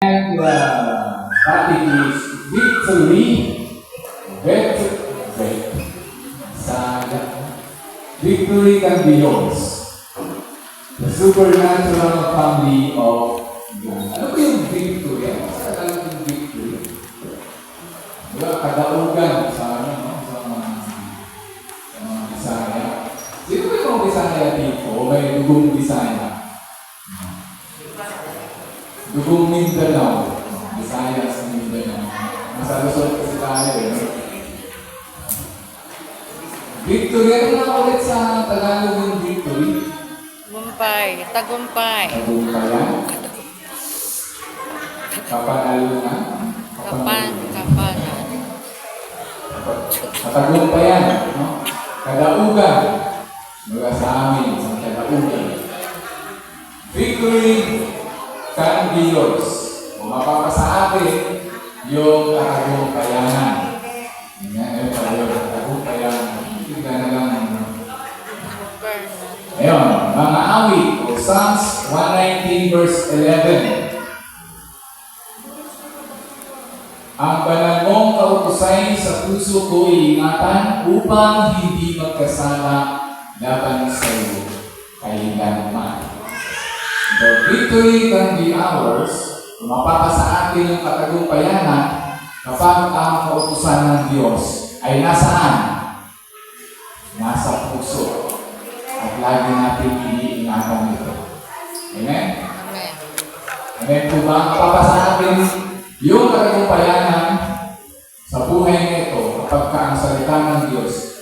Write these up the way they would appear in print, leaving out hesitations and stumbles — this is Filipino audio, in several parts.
And topic is victory. Victory can be yours. The supernatural family of God. Ano ba yung victory? Ano sa Tagalog yung victory? Diba, kadaugan sa ano, no? Sa mga Bisaya. Sino ba yung Bisaya dito? O may dugong Bisaya? Dugong Mindanao. Bisaya sa Mindanao. Nasa Luzon kasi tayo eh. Victory, ano na ulit sa Tagalog yung victory? Tagumpay. Tagumpayan. Kapanalunan. Kapanan. Katagumpayan. No? Kadaugan. Mga sa amin, sa kadaugan. Victory can be yours. Kung mapapasa atin yung katagumpayanan. Yan, katagumpayanan. Tignan na lang. Ayun, mga awit o Psalms 119 verse 11. Ang banal mong kautusay sa puso ko iingatan upang hindi magkasala laban sa iyo kailanman. The victory can be ours kung mapapasa atin yung katagumpayanan kapag ang kautusan ng Diyos ay nasaan? Nasa puso. At lagi natin iniingatan ito. Amen? Amen. Amen po ba? Mapapasa natin yung katagumpayanan sa buhay nito kapag ang salita ng Diyos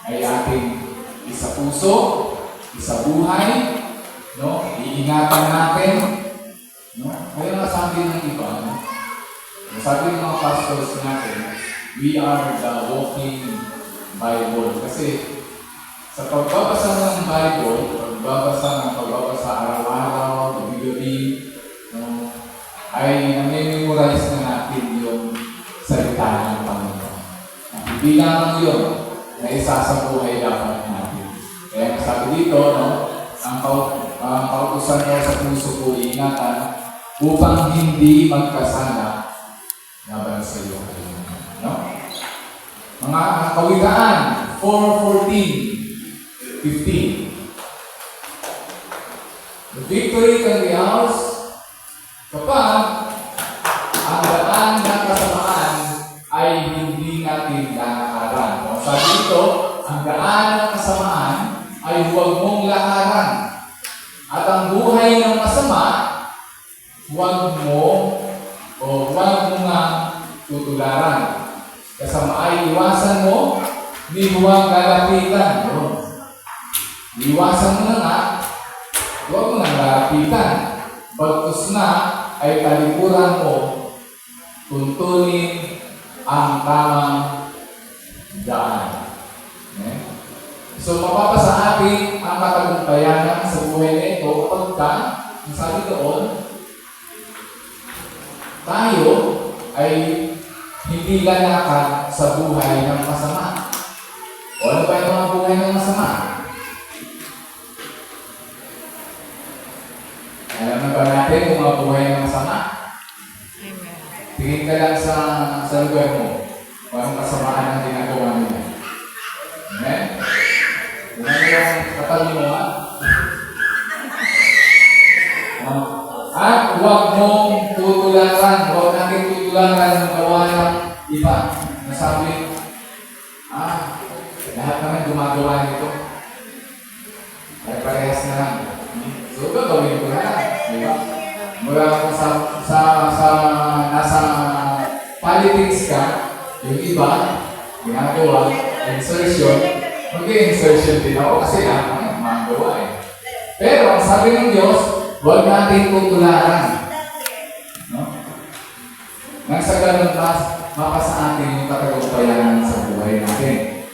ay ating isa puso, isa buhay, no? Iingatan natin, no? Kaya nga sabi ng iba, no? Sabi ng mga pastors natin, we are the walking Bible. Kasi sa pagbabasa ng Bible, pagbabasa araw-araw, gabi-gabi, no, ay namimemorize na natin yung salita ng Panginoon. Hindi lamang yun na isa sa buhay dapat natin. Kaya sabi dito, no, ang kautusan mo sa puso ko, ingatan upang hindi magkasala laban sa iyo. No? Mga kawikaan, 4:14. 15. The victory can be ours kapag ang daan ng kasamaan ay hindi natin lalakaran. Kung sabi dito, ang daan ng kasamaan ay huwag mong lakaran. At ang buhay ng masama, huwag mo nga tutularan. Kasama ay iwasan mo, ni huwag lalapitan. Iwasan mo na nga, huwag mo nang lalapitan. Bagkus na ay talikuran mo, tuntunin ang tamang daan. Okay? So, mapapasa atin ang katagumpayanan sa buhay na ito kapag ang sabi doon, tayo ay hindi lalakad sa buhay ng masama. O ano ba yung mga buhay ng masama? Alam na ba natin kung mga buhay ng masama? Amen. Tingin ka lang sa lugar mo kung anong kasamaan ang ginagawa nila. Amen? Kung ano yung katabi mo, ha? At huwag mong tutularan, huwag natin tutularan ang gawa ng iba. Nasabi, lahat naman gumagawa nito. Ay parehas na lang. So, gagawin ko na lang. Diba? Mula kung nasa politics ka, yung iba, ginagawa, insertion, mag-insertion din ako kasi magawa eh. Pero, ang sabi ng Diyos, huwag natin tutularan. No? Nang sa ganun, mapasa atin yung katagumpayanan sa buhay natin.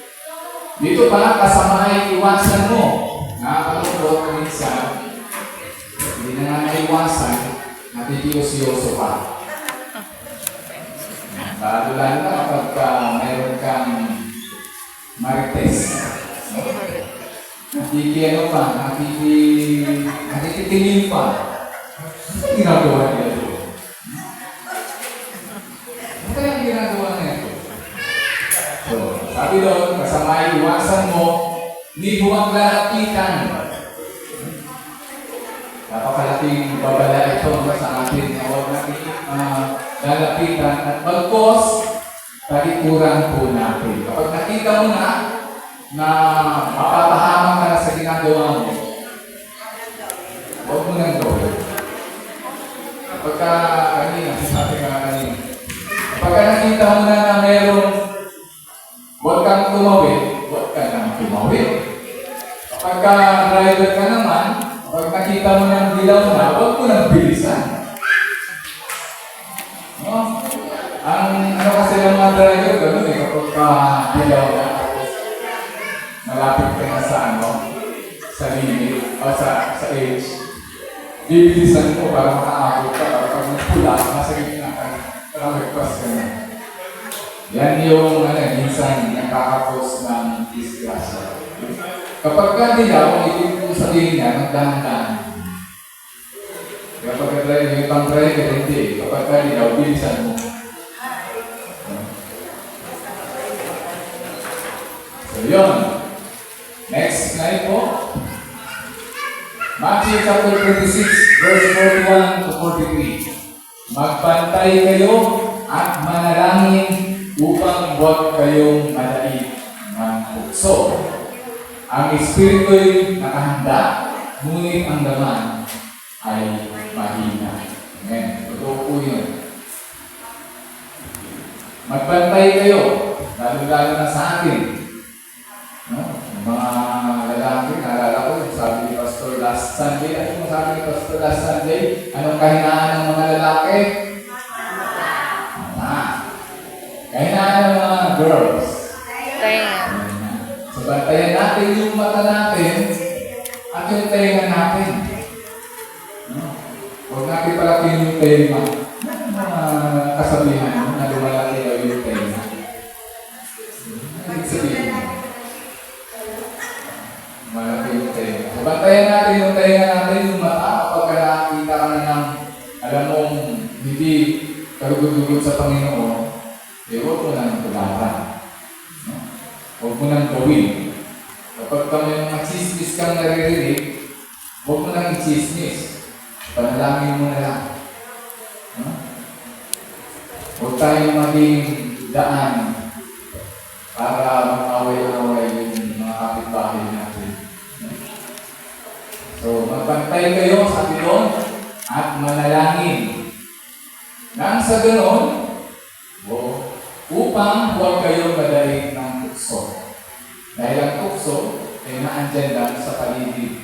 Dito pa, kasama ay iwasan mo. Nakakalungkot minsan, hindi na nga naiwasan, natitiyoso pa. Lalo na kapag mayroon kang marites. Natititingin pa. Ano ginagawa nila doon? Sabi doon, kasama iwasan mo, hindi huwag lalapitan. Napakalaking babala ito sa atin na huwag natin lalapitan at magkos, talikuran po natin. Kapag nakita mo na mapapahamak ka na sa ginagawa mo, huwag mo nang gawin. Pagka kanina, sabi nga kanina, pagka nakita mo na meron, huwag kang tumawid, huwag ka nang tumawid. Kapagka driver ka naman, pag nakita mo ng dilaw na, huwag mo nang bilisan. No? Ang ano kasi ng mga driver, gano'n eh, kapag dilaw na, malapit ka na sa sa limit, o sa edge, bibilisan mo para makaabot ka, para pag nagpula, nasa gitna ka, para magpas ka na. Yan yung minsan nakakapos ng disgrasya. Kapag ka dilaw, ibig mo sabihin niya, magdahan-dahan. Kapag ka-drive, yung ibang driver, hindi. Kapag ka dilaw, bilisan mo. So yun. Next slide po. Matthew chapter 26, verse 41 to 43. Magbantay kayo at manalangin upang huwag kayong madait ng tukso. Ang espiritu'y nakahanda, ngunit ang laman ay mahina. Amen. Totoo po yun. Magbantay kayo, lalo-lalo na sa atin. No? Yung mga lalaki, naalala ko, sabi ni Pastor last Sunday, ano sabi ni Pastor last Sunday? Anong kahinaan ng mga lalaki? Kahinaan ng mga girls. So, bantayan natin yung mata natin at yung tenga natin. No? Huwag natin palakin yung tenga. Mga kasabihan na lumalaki daw yung tenga. Ano sabihin? Malaki yung tenga. So, bantayan natin yung tenga natin, yung mata, kapag nakakita ka na ng, alam mong hindi kalugod-lugod sa Panginoon, huwag mo nang tularan. No? Huwag mo nang gawin. Kapag may mga chismis kang naririnig, huwag mo nang i-chismis. Panalangin mo na lang. No? Huwag tayong maging daan para mag-away-away yung mga kapitbahay natin. No? So, magbantay kayo sa Panginoon at manalangin. Nang sa ganon, upang huwag kayong madalik ng tukso. Dahil ang tukso ay naandyan lang sa paligid.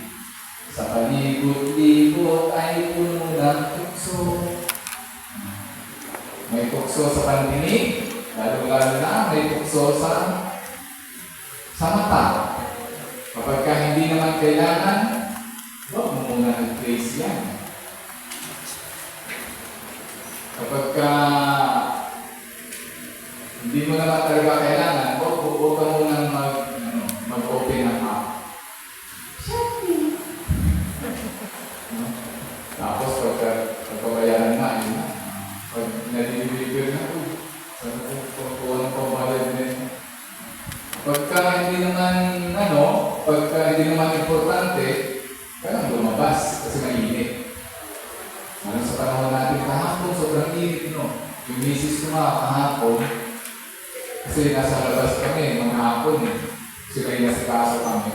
Sa paligid-libot ay puno ng tukso. May tukso sa pandinig, lalo-lalo na may tukso sa mata. Kapag ka hindi naman kailangan, huwag mo muna i-place yan. Kapag ka hindi mo naman talaga kailangan, huwag ka munang mag-open ng app. No? Tapos, pagkabayaran na, yun na. Pag nalililigil na, saan ko kuha ng pambayad na yun? Pagka hindi naman importante, kailangan lumabas kasi mainit. Ano sa panahon natin kahapon, sobrang init, no? Yung misis ko kahapon, kasi nasa labas kami, mga hapon eh. Kasi may nasikaso kami.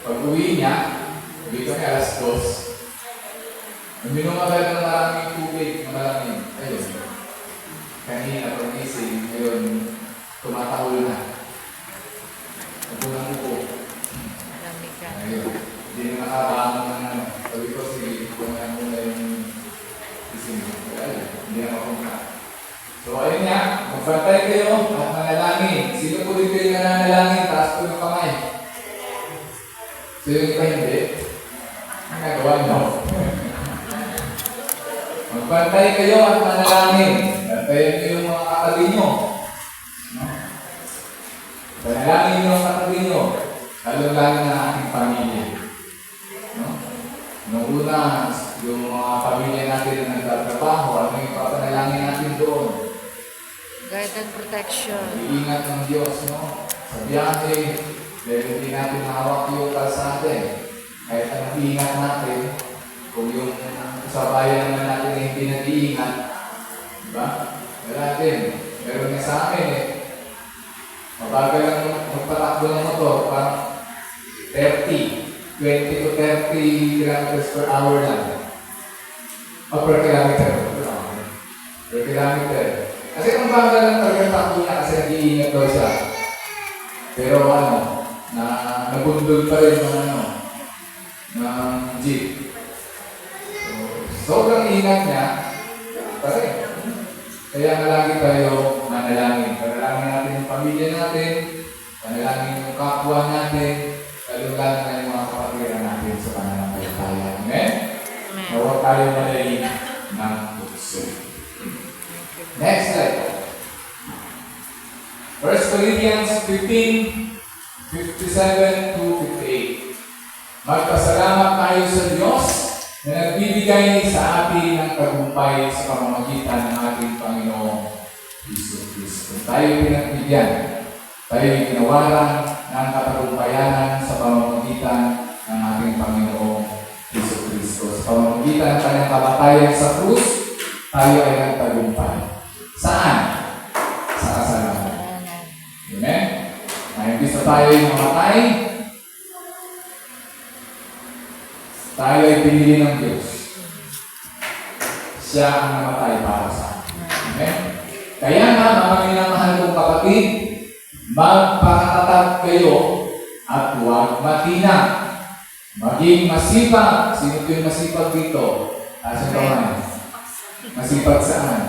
Pag uwi niya, uwi kami alas 2. Minumagal ng maraming tubig, maraming. Ayun. Kanina, pag-ising, ngayon, tumatahol na. Nagpunang upo. Ayun. Hindi na nakabangon ng sabi ko, sige, kumain muna yung ising. Ayun, hindi na mapunta. So, ayun nga, magbantay kayo at manalangin. Sino po rin kayo nananalangin? Taas po yung kamay. So, yung iba hindi. Ang nagawa nyo. Magbantay kayo at manalangin. Bantayan nyo yung mga katabi nyo. No? Panalangin nyo ang katabi nyo. Lalo-lalo na ating pamilya. No? Noong una, yung mga pamilya natin na nagtatrabaho, ano yung papanalangin natin doon? Guide and protection. Iingat ng Diyos, no? sa biyahe, dahil hindi natin hawak yung kalsada eh. Kahit anong iingat natin, kung yung kasabayan naman natin ay hindi nag-iingat, di ba? Wala din. Meron nga sa amin eh. Mabagal lang magpatakbo ng motor, parang 20 to 30 kilometers per hour lang. O per kilometer. Per kilometer. Kasi kung bagal lang talagang takbo niya kasi nag-iingat daw siya. Pero nabundol pa rin ng jeep. So, sobrang ingat niya, pa rin. Kaya nga lagi tayo manalangin. Panalangin natin yung pamilya natin, panalangin yung kapwa natin, lalo-lalo na yung mga kapatiran natin sa pananampalataya. Amen? Huwag tayo madali ng puso. Next slide. 1 Corinthians 15:57 to 58. Magpasalamat tayo sa Diyos na nagbibigay sa atin ng tagumpay sa pamamagitan ng ating Panginoong Kristo. Tayo pinagbigyan, tayo ginawaran ng katagumpayanan sa pamamagitan ng ating Panginoong Kristo. Sa pamamagitan ng kanyang kamatayan sa krus, tayo ay nagtagumpay. Saan? Sa kasalanan. Amen? Na imbis na tayo ay mamatay, tayo ay pinili ng Diyos. Siya ang namatay para sa atin. Amen? Kaya nga, mga minamahal kong kapatid, magpakatatag kayo at huwag matinag. Maging masipag. Sino po yung masipag dito? Asa naman? Masipag saan?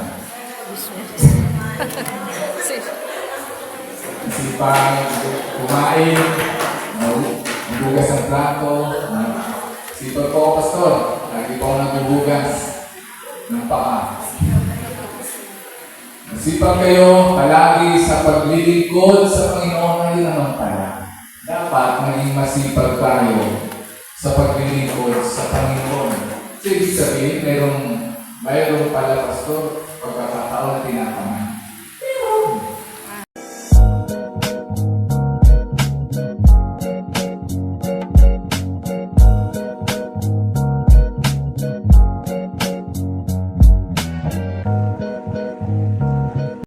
Masipag kumain, maghugas ang plato. Sipag po, Pastor. Lagi po ako naghuhugas ng paa. Masipag kayo palagi sa paglilingkod sa Panginoon ngayon naman pala. Dapat maging masipag tayo sa paglilingkod sa Panginoon. So, ibig sabihin, mayroong pala, Pastor, pagkakataon na tinatanong.